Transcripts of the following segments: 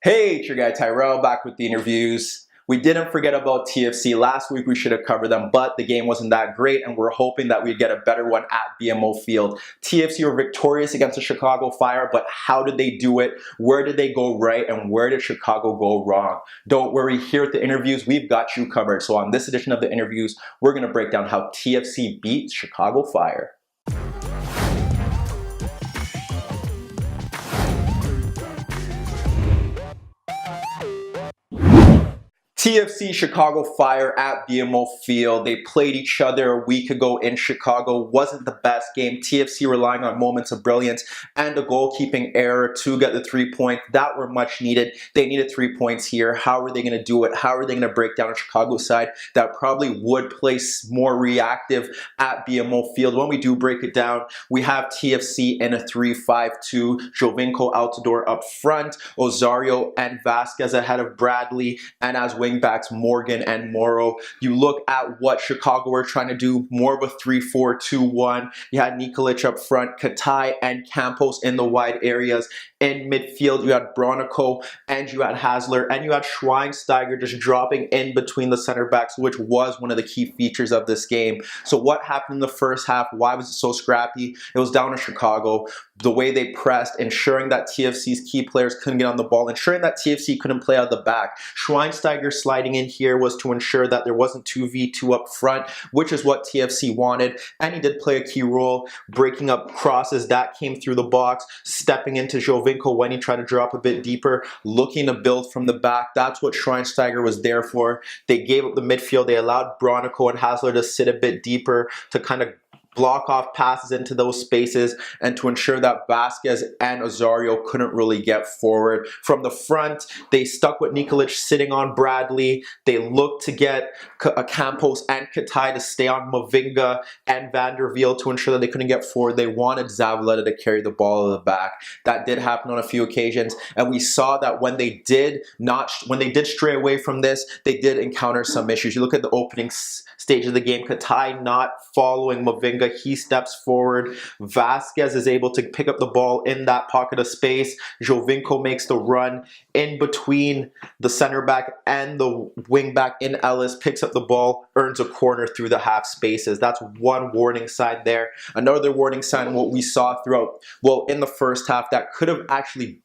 Hey, it's your guy Tyrrell back with the interviews. We didn't forget about TFC. Last week we should have covered them, but the game wasn't that great, and we're hoping that we'd get a better one at BMO Field. TFC were victorious against the Chicago Fire, but how did they do it? Where did they go right, and where did Chicago go wrong? Don't worry, here at the interviews, we've got you covered. So on this edition of the interviews, we're going to break down how TFC beat Chicago Fire. TFC Chicago Fire at BMO Field. They played each other a week ago in Chicago. Wasn't the best game. TFC relying on moments of brilliance and a goalkeeping error to get the 3 points that were much needed. They needed 3 points here. How are they going to do it? How are they going to break down a Chicago side that probably would play more reactive at BMO Field? When we do break it down, we have TFC in a 3-5-2. Jovinko Altidore up front. Osorio and Vasquez ahead of Bradley. And as wing backs Morgan and Morrow. You look at what Chicago were trying to do, more of a 3-4-2-1. You had Nikolic up front, Katai and Campos in the wide areas. In midfield, you had Bronico and you had Hasler and you had Schweinsteiger just dropping in between the center backs, which was one of the key features of this game. So what happened in the first half? Why was it so scrappy? It was down to Chicago. The way they pressed, ensuring that TFC's key players couldn't get on the ball, ensuring that TFC couldn't play out of the back. Schweinsteiger sliding in here was to ensure that there wasn't 2v2 up front, which is what TFC wanted, and he did play a key role, breaking up crosses that came through the box, stepping into Jovinko when he tried to drop a bit deeper, looking to build from the back. That's what Schweinsteiger was there for. They gave up the midfield. They allowed Bronico and Hasler to sit a bit deeper to kind of block off passes into those spaces and to ensure that Vasquez and Osorio couldn't really get forward. From the front, they stuck with Nikolic sitting on Bradley. They looked to get Campos and Katai to stay on Mavinga and Vanderveel to ensure that they couldn't get forward. They wanted Zavaleta to carry the ball to the back. That did happen on a few occasions, and we saw that when they did stray away from this, they did encounter some issues. You look at the opening stage of the game, Katai not following Mavinga. He steps forward. Vasquez is able to pick up the ball in that pocket of space. Jovinko makes the run in between the center back and the wing back in Ellis, picks up the ball, earns a corner through the half spaces. That's one warning sign there. Another warning sign, what we saw throughout, well, in the first half that could have actually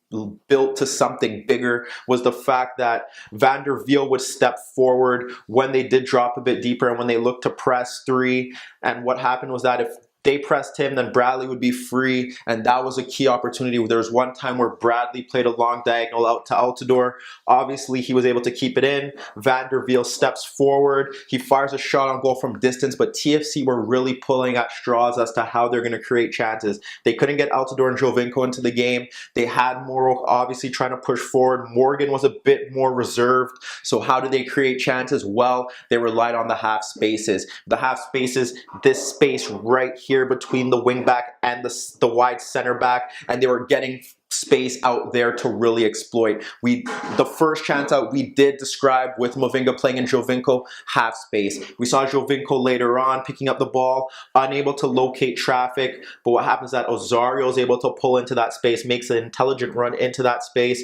built to something bigger, was the fact that Vanderveel would step forward when they did drop a bit deeper and when they looked to press three. And what happened was that if they pressed him, then Bradley would be free, and that was a key opportunity. There was one time where Bradley played a long diagonal out to Altidore. Obviously, he was able to keep it in. Vanderveel steps forward. He fires a shot on goal from distance, but TFC were really pulling at straws as to how they're going to create chances. They couldn't get Altidore and Jovinko into the game. They had Morrow obviously trying to push forward. Morgan was a bit more reserved. So how did they create chances? Well, they relied on the half spaces. The half spaces, this space right here between the wing back and the wide center back, and they were getting space out there to really exploit. The first chance out we did describe with Mavinga playing in Jovinko, half space. We saw Jovinko later on picking up the ball, unable to locate traffic, but what happens is that Osorio is able to pull into that space, makes an intelligent run into that space,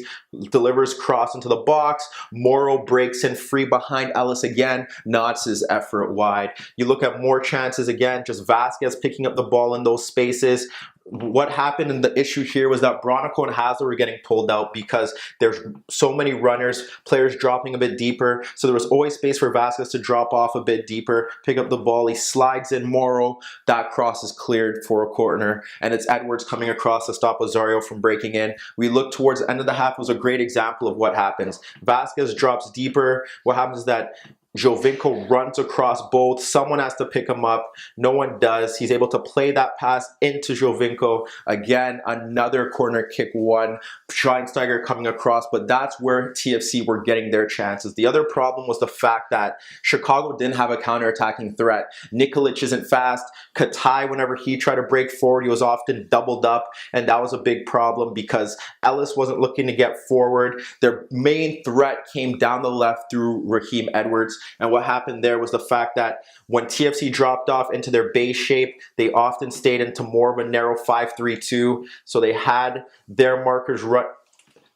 delivers cross into the box. Morrow breaks in free behind Ellis again, nods his effort wide. You look at more chances again, just Vasquez picking up the ball in those spaces. What happened and the issue here was that Bronico and Hasler were getting pulled out because there's so many runners, players dropping a bit deeper. So there was always space for Vasquez to drop off a bit deeper, pick up the ball. He slides in Morrow. That cross is cleared for a corner, and it's Edwards coming across to stop Osorio from breaking in. We look towards the end of the half. It was a great example of what happens. Vasquez drops deeper. What happens is that Jovinko runs across both. Someone has to pick him up. No one does. He's able to play that pass into Jovinko. Again, another corner kick one. Schweinsteiger coming across, but that's where TFC were getting their chances. The other problem was the fact that Chicago didn't have a counter-attacking threat. Nikolic isn't fast. Katai, whenever he tried to break forward, he was often doubled up, and that was a big problem because Ellis wasn't looking to get forward. Their main threat came down the left through Raheem Edwards. And what happened there was the fact that when TFC dropped off into their base shape, they often stayed into more of a narrow 5-3-2. So they had their markers run.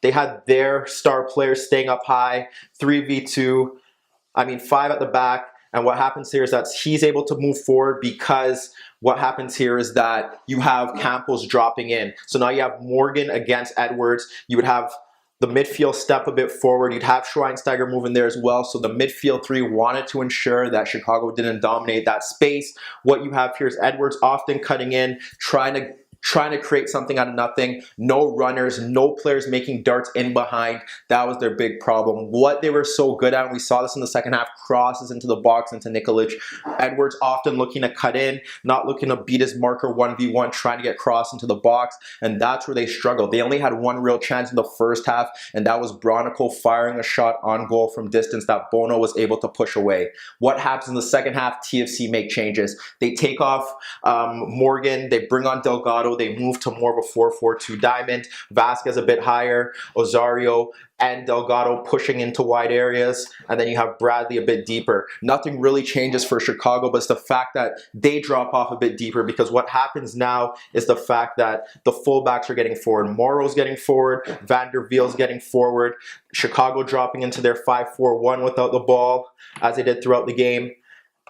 They had their star players staying up high, 3v2, 5 at the back. And what happens here is that he's able to move forward because what happens here is that you have Campos dropping in. So now you have Morgan against Edwards. You would have the midfield step a bit forward. You'd have Schweinsteiger moving there as well. So the midfield three wanted to ensure that Chicago didn't dominate that space. What you have here is Edwards often cutting in, trying to create something out of nothing. No runners, no players making darts in behind. That was their big problem. What they were so good at, and we saw this in the second half, crosses into the box, into Nikolic. Edwards often looking to cut in, not looking to beat his marker 1v1, trying to get cross into the box, and that's where they struggled. They only had one real chance in the first half, and that was Bronico firing a shot on goal from distance that Bono was able to push away. What happens in the second half? TFC make changes. They take off Morgan, they bring on Delgado, they move to more of a 4-4-2 diamond. Vasquez a bit higher, Osorio and Delgado pushing into wide areas, and then you have Bradley a bit deeper. Nothing really changes for Chicago, but it's the fact that they drop off a bit deeper, because what happens now is the fact that the fullbacks are getting forward. Morrow's getting forward, Van der Veel's getting forward, Chicago dropping into their 5-4-1 without the ball, as they did throughout the game.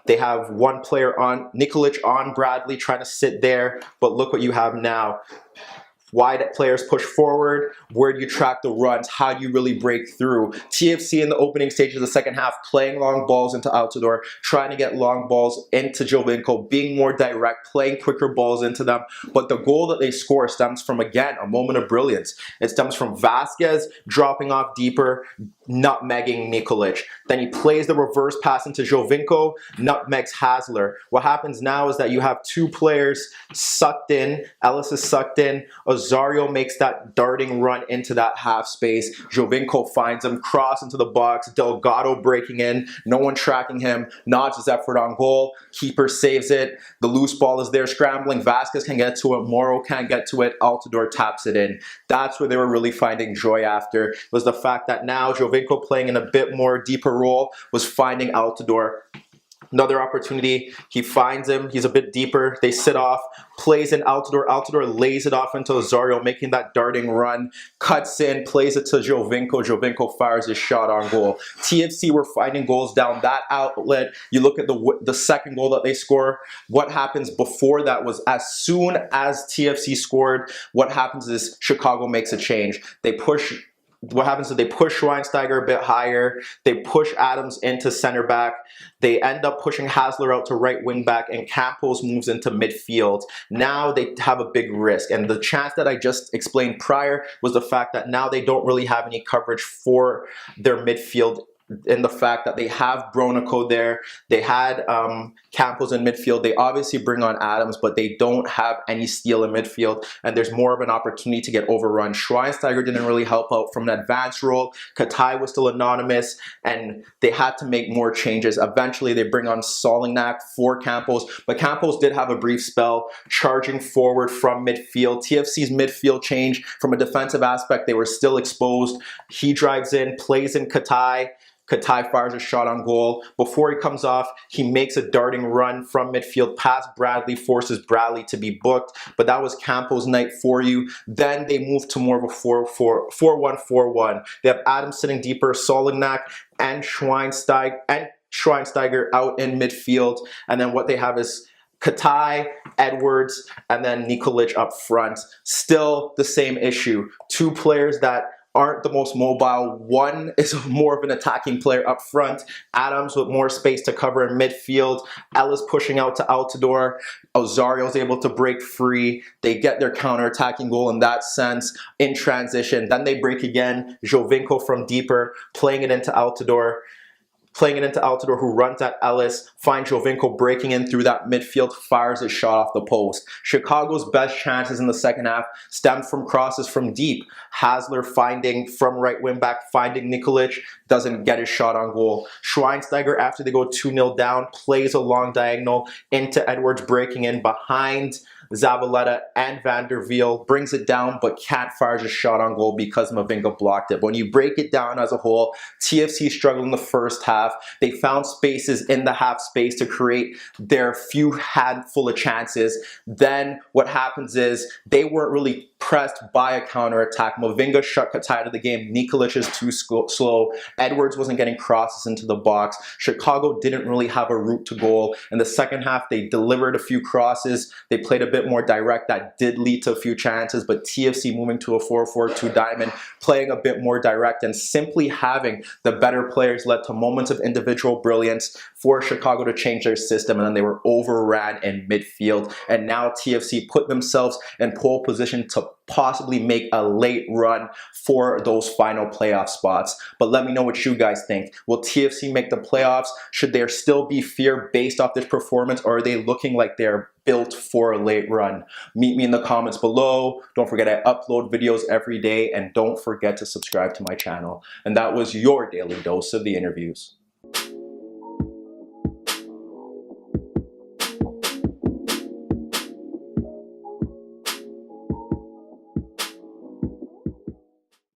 They have one player on, Nikolic on Bradley, trying to sit there, but look what you have now. Wide players push forward. Where do you track the runs? How do you really break through? TFC in the opening stages of the second half, playing long balls into Altidore, trying to get long balls into Jovinko, being more direct, playing quicker balls into them. But the goal that they score stems from, again, a moment of brilliance. It stems from Vasquez dropping off deeper, nutmegging Nikolic. Then he plays the reverse pass into Jovinko, nutmegs Hasler. What happens now is that you have two players sucked in. Ellis is sucked in. Osorio makes that darting run into that half space. Jovinko finds him, cross into the box. Delgado breaking in. No one tracking him. Nods his effort on goal. Keeper saves it. The loose ball is there scrambling. Vasquez can get to it. Morrow can't get to it. Altidore taps it in. That's where they were really finding joy after. Was the fact that now Jovinko, playing in a bit more deeper role, was finding Altidore. Another opportunity, he finds him, he's a bit deeper, they sit off, plays in Altidore, Altidore lays it off into Osorio, making that darting run, cuts in, plays it to Jovinko, Jovinko fires his shot on goal. TFC were finding goals down that outlet. You look at the second goal that they score, what happens before that was, as soon as TFC scored, what happens is Chicago makes a change. They push Schweinsteiger a bit higher. They push Adams into center back. They end up pushing Hasler out to right wing back, and Campos moves into midfield. Now they have a big risk. And the chance that I just explained prior was the fact that now they don't really have any coverage for their midfield, in the fact that they have Bronico there. They had Campos in midfield. They obviously bring on Adams, but they don't have any steal in midfield, and there's more of an opportunity to get overrun. Schweinsteiger didn't really help out from an advanced role. Katai was still anonymous, and they had to make more changes. Eventually, they bring on Solingnac for Campos, but Campos did have a brief spell charging forward from midfield. TFC's midfield change from a defensive aspect, they were still exposed. He drives in, plays in Katai. Katai fires a shot on goal. Before he comes off, he makes a darting run from midfield past Bradley, forces Bradley to be booked, but that was Campos' night for you. Then they move to more of a 4-1-4-1. They have Adams sitting deeper, Solingnac and Schweinsteiger out in midfield, and then what they have is Katai, Edwards, and then Nikolic up front. Still the same issue. Two players that aren't the most mobile. One is more of an attacking player up front. Adams with more space to cover in midfield. Ellis pushing out to Altidore. Osario's able to break free. They get their counter-attacking goal in that sense in transition. Then they break again. Jovinko from deeper, playing it into Altidore. Who runs at Ellis, finds Jovinko breaking in through that midfield, fires his shot off the post. Chicago's best chances in the second half stemmed from crosses from deep. Hasler finding from right wing back, finding Nikolic, doesn't get his shot on goal. Schweinsteiger, after they go 2-0 down, plays a long diagonal into Edwards, breaking in behind Zabaleta and Van der Veel, brings it down but can't fire his shot on goal because Mavinga blocked it. But when you break it down as a whole, TFC struggled in the first half. They found spaces in the half space to create their few handful of chances. Then what happens is they weren't really pressed by a counterattack. Mavinga got tired of the game. Nikolic is too slow. Edwards wasn't getting crosses into the box. Chicago didn't really have a route to goal. In the second half, they delivered a few crosses. They played a bit more direct. That did lead to a few chances, but TFC moving to a 4-4-2 diamond, playing a bit more direct, and simply having the better players led to moments of individual brilliance for Chicago to change their system, and then they were overran in midfield. And now TFC put themselves in pole position to possibly make a late run for those final playoff spots. But let me know what you guys think. Will TFC make the playoffs? Should there still be fear based off this performance, or are they looking like they're built for a late run? Meet me in the comments below. Don't forget I upload videos every day, and don't forget to subscribe to my channel. And that was your daily dose of the interviews.